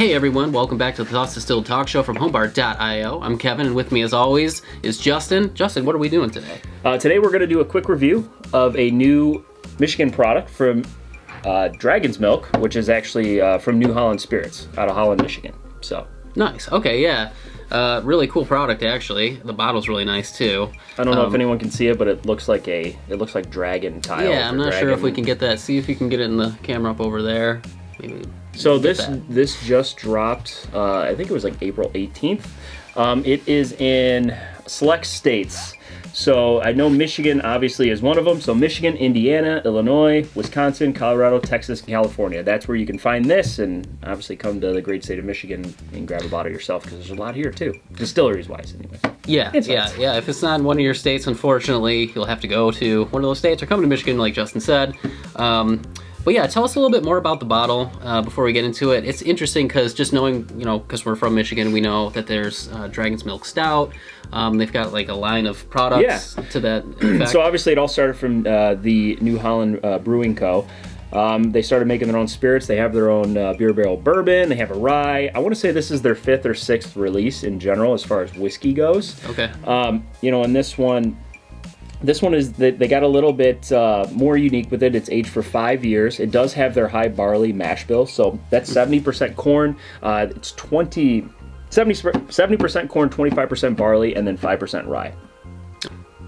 Hey everyone, welcome back to the Thoughts Distilled Talk Show from homebar.io. I'm Kevin, and with me as always is Justin. Justin, what are we doing today? Today we're going to do a quick review of a new Michigan product from Dragon's Milk, which is actually from New Holland Spirits out of Holland, Michigan. So nice. Okay, yeah. Really cool product, actually. The bottle's really nice too. I don't know if anyone can see it, but it looks like dragon tiles. Yeah, I'm not sure if we can get that. See if you can get it in the camera up over there. Maybe. So this just dropped, I think it was like April 18th. It is in select states. So I know Michigan obviously is one of them. So Michigan, Indiana, Illinois, Wisconsin, Colorado, Texas, and California. That's where you can find this, and obviously come to the great state of Michigan and grab a bottle yourself, because there's a lot here too, distilleries-wise anyway. Yeah. If it's not in one of your states, unfortunately, you'll have to go to one of those states or come to Michigan, like Justin said. But yeah, tell us a little bit more about the bottle before we get into it. It's interesting because just knowing, because we're from Michigan, we know that there's Dragon's Milk Stout. They've got like a line of products to that effect. So obviously it all started from the New Holland Brewing Co. They started making their own spirits. They have their own beer barrel bourbon. They have a rye. I want to say this is their 5th or 6th release in general as far as whiskey goes. Okay. And this one is, they got a little bit more unique with it. It's aged for 5 years. It does have their high barley mash bill, so that's 70% corn. It's 70% corn, 25% barley, and then 5% rye.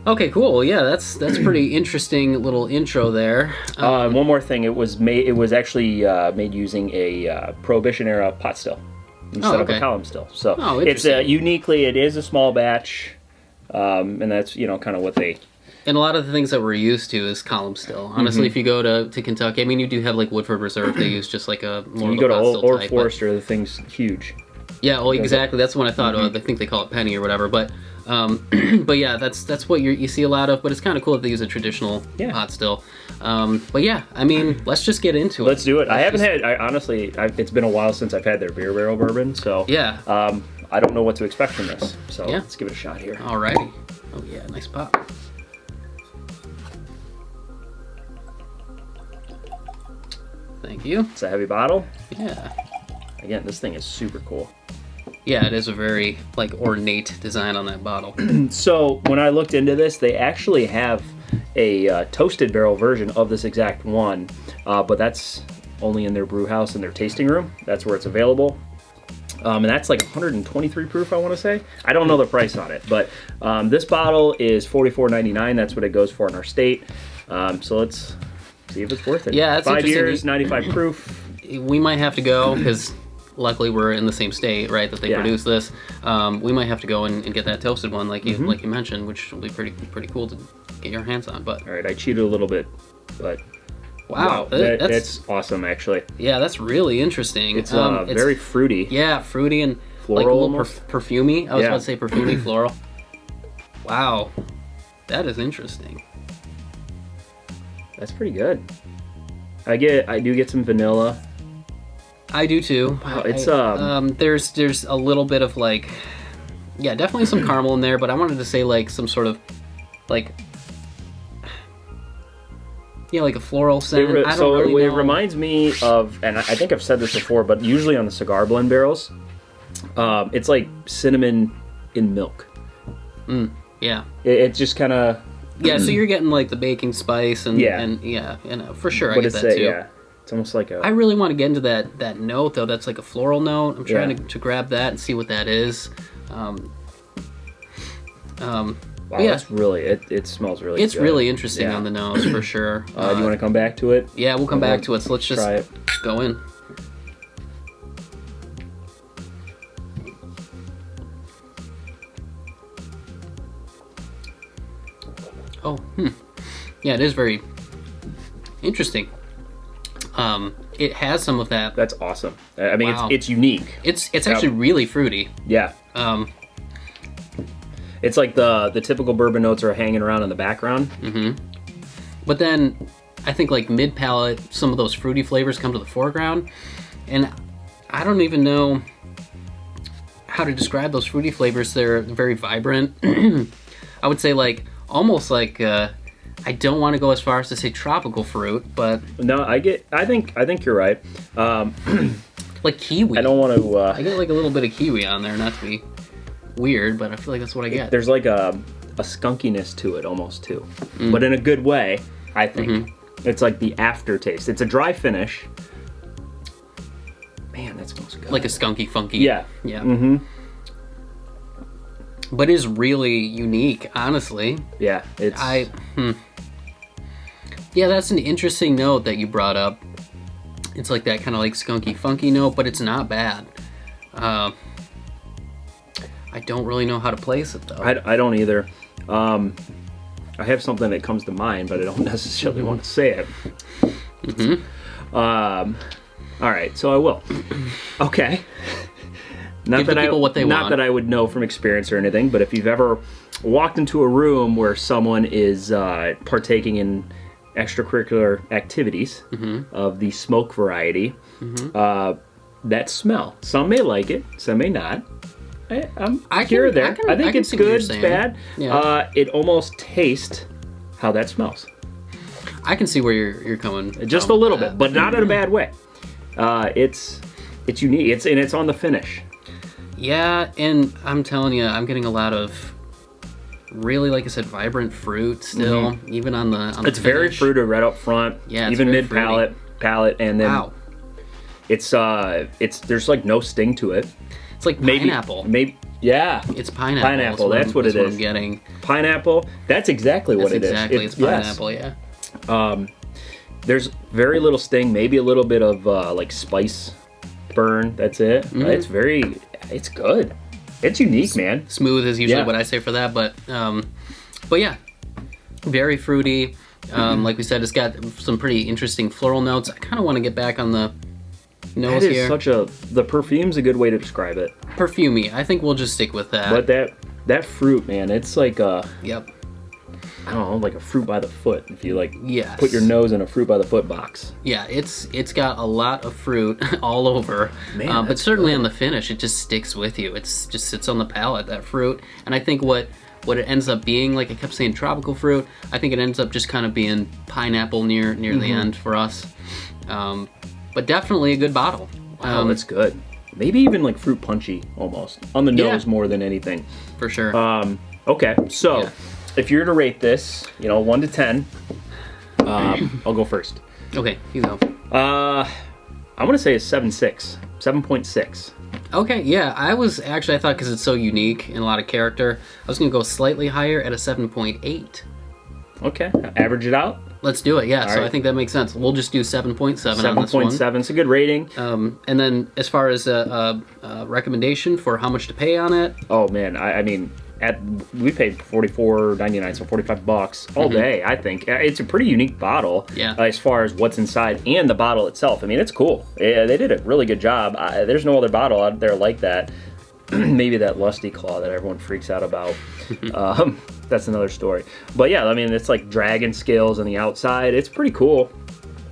Okay, cool. Yeah, that's pretty interesting little intro there. One more thing, it was actually made using a prohibition-era pot still instead of a column still. So it's uniquely, it is a small batch, and that's kind of what they. And a lot of the things that we're used to is column still. Honestly, if you go to Kentucky, I mean, you do have like Woodford Reserve. They use just like a more. You go to Old Forester, the thing's huge. Yeah, well, exactly. That's the one I thought of. I think they call it penny or whatever. But, but yeah, that's what you see a lot of. But it's kind of cool that they use a traditional pot still. But yeah, I mean, let's just get into it. Let's do it. Honestly, it's been a while since I've had their beer barrel bourbon, so yeah. I don't know what to expect from this. So let's give it a shot here. Alrighty. Oh yeah, nice pop. Thank you. It's a heavy bottle. Yeah. Again, this thing is super cool. Yeah, it is a very ornate design on that bottle. So when I looked into this, they actually have a toasted barrel version of this exact one, but that's only in their brew house and their tasting room. That's where it's available. And that's like 123 proof, I want to say. I don't know the price on it, but this bottle is $44.99. That's what it goes for in our state. So let's see if it's worth it. Yeah, that's 5 years, 95 proof. We might have to go, because luckily we're in the same state, right, that they produce this. We might have to go and get that toasted one, like you mentioned, which will be pretty cool to get your hands on. But all right, I cheated a little bit, but wow, that's awesome, actually. Yeah, that's really interesting. It's very fruity. Yeah, fruity and floral, like a little perfumey. I was about to say perfumey floral. Wow, that is interesting. That's pretty good. I do get some vanilla. I do too. Wow, it's there's a little bit of definitely some caramel in there, but I wanted to say some sort of like a floral scent. It reminds me of, and I think I've said this before, but usually on the cigar blend barrels, it's like cinnamon in milk. Yeah. It's just kind of. Yeah, so you're getting the baking spice and for sure I get that too. Yeah, it's almost like a. I really want to get into that note though. That's like a floral note. I'm trying to grab that and see what that is. Wow, that's really it smells really. It's good. Really interesting on the nose for sure. Do you want to come back to it? Yeah, we'll come back to it. So let's just go in. Oh, yeah, it is very interesting. It has some of that. That's awesome. I mean, it's unique. It's actually really fruity. Yeah. It's like the typical bourbon notes are hanging around in the background. But then I think mid palate, some of those fruity flavors come to the foreground, and I don't even know how to describe those fruity flavors. They're very vibrant. I would say almost I don't want to go as far as to say tropical fruit, but no, I think you're right. Like kiwi. I don't want to. I get like a little bit of kiwi on there, not to be weird, but I feel like that's what I get. There's like a skunkiness to it almost too, but in a good way, I think. It's like the aftertaste. It's a dry finish. Man, that smells good. Like a skunky, funky. Yeah. Yeah. But it is really unique, honestly. Yeah, it's... Yeah, that's an interesting note that you brought up. It's like that kind of like skunky, funky note, but it's not bad. I don't really know how to place it, though. I don't either. I have something that comes to mind, but I don't necessarily want to say it. All right, so I will. Okay. Give the people what they want. Not that I would know from experience or anything, but if you've ever walked into a room where someone is partaking in extracurricular activities of the smoke variety, that smell. Some may like it, some may not. I'm here or there. I think it's good, it's bad. Yeah. It almost tastes how that smells. I can see where you're coming just from a little bit, but not in a bad way. It's unique. It's on the finish. Yeah, and I'm telling you, I'm getting a lot of really, like I said, vibrant fruit still, even on the It's very fruited right up front. Yeah, even mid palate, and then it's there's like no sting to it. It's like pineapple. Maybe yeah. It's pineapple. Pineapple. That's what it is. I'm getting. Pineapple. That's exactly what it is. It's pineapple. Yeah. There's very little sting. Maybe a little bit of like spice burn. That's it. It's good. It's unique, man. Smooth is usually what I say for that, but yeah, very fruity. Like we said, it's got some pretty interesting floral notes. I kind of want to get back on the nose here. The perfume's a good way to describe it. Perfumey. I think we'll just stick with that. But that fruit, man, it's like Yep. I don't know, like a fruit by the foot. If you like, yes. Put your nose in a fruit by the foot box. Yeah, it's got a lot of fruit all over, man, but certainly on the finish, it just sticks with you. It just sits on the palate, that fruit. And I think what it ends up being, like I kept saying, tropical fruit. I think it ends up just kind of being pineapple near the end for us. But definitely a good bottle. Wow, that's good. Maybe even like fruit punchy almost on the nose more than anything. For sure. Okay, so. Yeah. If you're to rate this, 1 to 10, I'll go first. Okay, you go. I'm going to say a 7.6. Okay, yeah, I thought because it's so unique and a lot of character, I was going to go slightly higher at a 7.8. Okay, average it out. Let's do it, yeah. So I think that makes sense. We'll just do 7.7 on this one. 7.7, it's a good rating. And then as far as a recommendation for how much to pay on it? Oh, man, I mean... we paid $44.99, so $45 all day. I think it's a pretty unique bottle as far as what's inside and the bottle itself. I mean, it's cool. Yeah, they did a really good job. There's no other bottle out there like that. Maybe that Lusty Claw that everyone freaks out about. That's another story. But yeah, I mean, it's like dragon scales on the outside. It's pretty cool.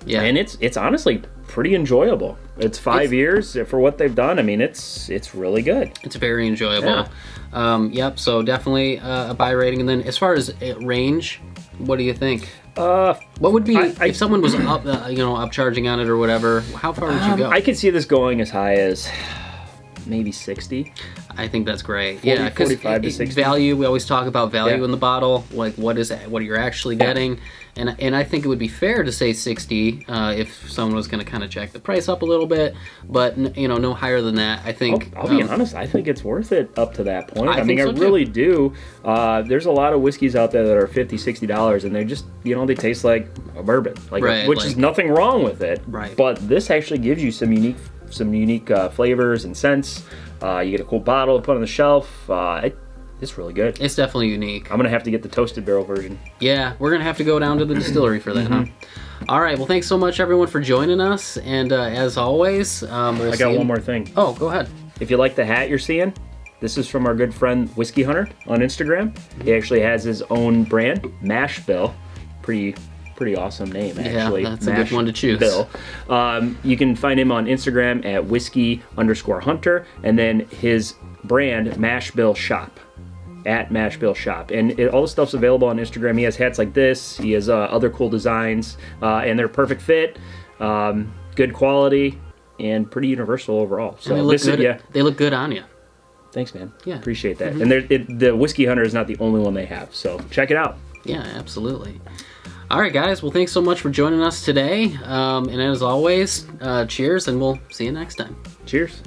Yeah, and it's honestly pretty enjoyable. It's 5 years for what they've done. I mean, it's really good. It's very enjoyable. Yeah. Yep. So definitely a buy rating. And then as far as range, what do you think? What would be if someone was up, upcharging on it or whatever? How far would you go? I could see this going as high as maybe 60. I think that's great. 45 to 60. Value. We always talk about value in the bottle. Like what you're actually getting. And I think it would be fair to say 60 if someone was going to kind of jack the price up a little bit, but no higher than that. I think I'll be honest. I think it's worth it up to that point. I mean, I really do. There's a lot of whiskeys out there that are $50, $60, and they just they taste like a bourbon, which is nothing wrong with it. Right. But this actually gives you some unique flavors and scents. You get a cool bottle to put on the shelf. It's really good. It's definitely unique. I'm going to have to get the toasted barrel version. Yeah, we're going to have to go down to the distillery for that, huh? All right, well, thanks so much, everyone, for joining us. And as always, I got one more thing. Oh, go ahead. If you like the hat you're seeing, this is from our good friend Whiskey Hunter on Instagram. He actually has his own brand, Mash Bill. Pretty awesome name, actually. Yeah, that's a good one to choose. Bill. You can find him on Instagram at whiskey_hunter, and then his brand, Mash Bill Shop. At Mash Bill Shop, and all the stuff's available on Instagram. He has hats like this. He has other cool designs, and they're perfect fit, good quality. and pretty universal overall. So and they look good. They look good on you. Thanks, man. Yeah. Appreciate that. And the Whiskey Hunter is not the only one they have, so check it out. Yeah, absolutely. All right, guys. Well, thanks so much for joining us today. And as always, cheers, and we'll see you next time. Cheers.